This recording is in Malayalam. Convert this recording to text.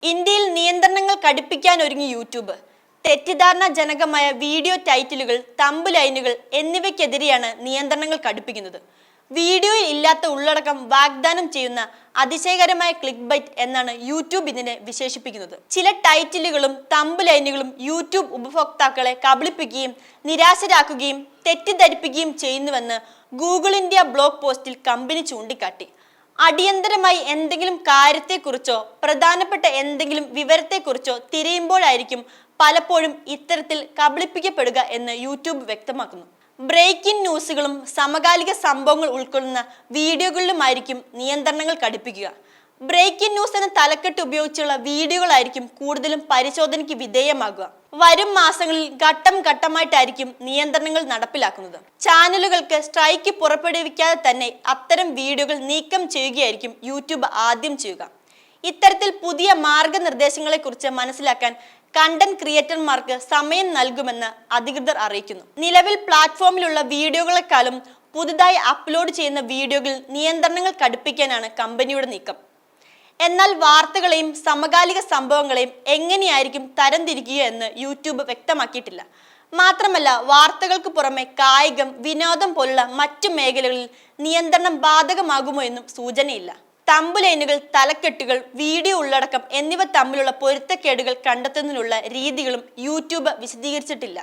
ഇന്ത്യയിൽ നിയന്ത്രണങ്ങൾ കടുപ്പിക്കാൻ ഒരുങ്ങി യൂട്യൂബ്. തെറ്റിദ്ധാരണാജനകമായ വീഡിയോ ടൈറ്റിലുകൾ, തമ്പുലൈനുകൾ എന്നിവയ്ക്കെതിരെയാണ് നിയന്ത്രണങ്ങൾ കടുപ്പിക്കുന്നത്. വീഡിയോയിൽ ഇല്ലാത്ത ഉള്ളടക്കം വാഗ്ദാനം ചെയ്യുന്ന അതിശയകരമായ ക്ലിക്ക് ബൈറ്റ് എന്നാണ് യൂട്യൂബ് ഇതിനെ വിശേഷിപ്പിക്കുന്നത്. ചില ടൈറ്റിലുകളും തമ്പുലൈനുകളും യൂട്യൂബ് ഉപഭോക്താക്കളെ കബളിപ്പിക്കുകയും നിരാശരാക്കുകയും തെറ്റിദ്ധരിപ്പിക്കുകയും ചെയ്യുന്നുവെന്ന് ഗൂഗിൾ ഇന്ത്യ ബ്ലോഗ് പോസ്റ്റിൽ കമ്പനി ചൂണ്ടിക്കാട്ടി. അടിയന്തരമായി എന്തെങ്കിലും കാര്യത്തെക്കുറിച്ചോ പ്രധാനപ്പെട്ട എന്തെങ്കിലും വിവരത്തെക്കുറിച്ചോ തിരയുമ്പോഴായിരിക്കും പലപ്പോഴും ഇത്തരത്തിൽ കബളിപ്പിക്കപ്പെടുക എന്ന് യൂട്യൂബ് വ്യക്തമാക്കുന്നു. ബ്രേക്കിംഗ് ന്യൂസുകളും സമകാലിക സംഭവങ്ങൾ ഉൾക്കൊള്ളുന്ന വീഡിയോകളിലുമായിരിക്കും നിയന്ത്രണങ്ങൾ കടുപ്പിക്കുക. ബ്രേക്കിംഗ് ന്യൂസ് എന്ന തലക്കെട്ട് ഉപയോഗിച്ചുള്ള വീഡിയോകളായിരിക്കും കൂടുതലും പരിശോധനയ്ക്ക് വിധേയമാകുക. വരും മാസങ്ങളിൽ ഘട്ടം ഘട്ടമായിട്ടായിരിക്കും നിയന്ത്രണങ്ങൾ നടപ്പിലാക്കുന്നത്. ചാനലുകൾക്ക് സ്ട്രൈക്ക് പുറപ്പെടുവിക്കാതെ തന്നെ അത്തരം വീഡിയോകൾ നീക്കം ചെയ്യുകയായിരിക്കും യൂട്യൂബ് ആദ്യം ചെയ്യുക. ഇത്തരത്തിൽ പുതിയ മാർഗനിർദ്ദേശങ്ങളെക്കുറിച്ച് മനസ്സിലാക്കാൻ കണ്ടന്റ് ക്രിയേറ്റർമാർക്ക് സമയം നൽകുമെന്ന് അധികൃതർ അറിയിക്കുന്നു. നിലവിൽ പ്ലാറ്റ്ഫോമിലുള്ള വീഡിയോകളെക്കാളും പുതുതായി അപ്ലോഡ് ചെയ്യുന്ന വീഡിയോകളിൽ നിയന്ത്രണങ്ങൾ കടുപ്പിക്കാനാണ് കമ്പനിയുടെ നീക്കം. എന്നാൽ വാർത്തകളെയും സമകാലിക സംഭവങ്ങളെയും എങ്ങനെയായിരിക്കും തരംതിരിക്കുക എന്ന് യൂട്യൂബ് വ്യക്തമാക്കിയിട്ടില്ല. മാത്രമല്ല, വാർത്തകൾക്ക് പുറമെ കായികം, വിനോദം പോലുള്ള മറ്റു മേഖലകളിൽ നിയന്ത്രണം ബാധകമാകുമോ എന്നും സൂചനയില്ല. തമ്പുലൈനുകൾ, തലക്കെട്ടുകൾ, വീഡിയോ ഉള്ളടക്കം എന്നിവ തമ്മിലുള്ള പൊരുത്തക്കേടുകൾ കണ്ടെത്തുന്നതിനുള്ള രീതികളും യൂട്യൂബ് വിശദീകരിച്ചിട്ടില്ല.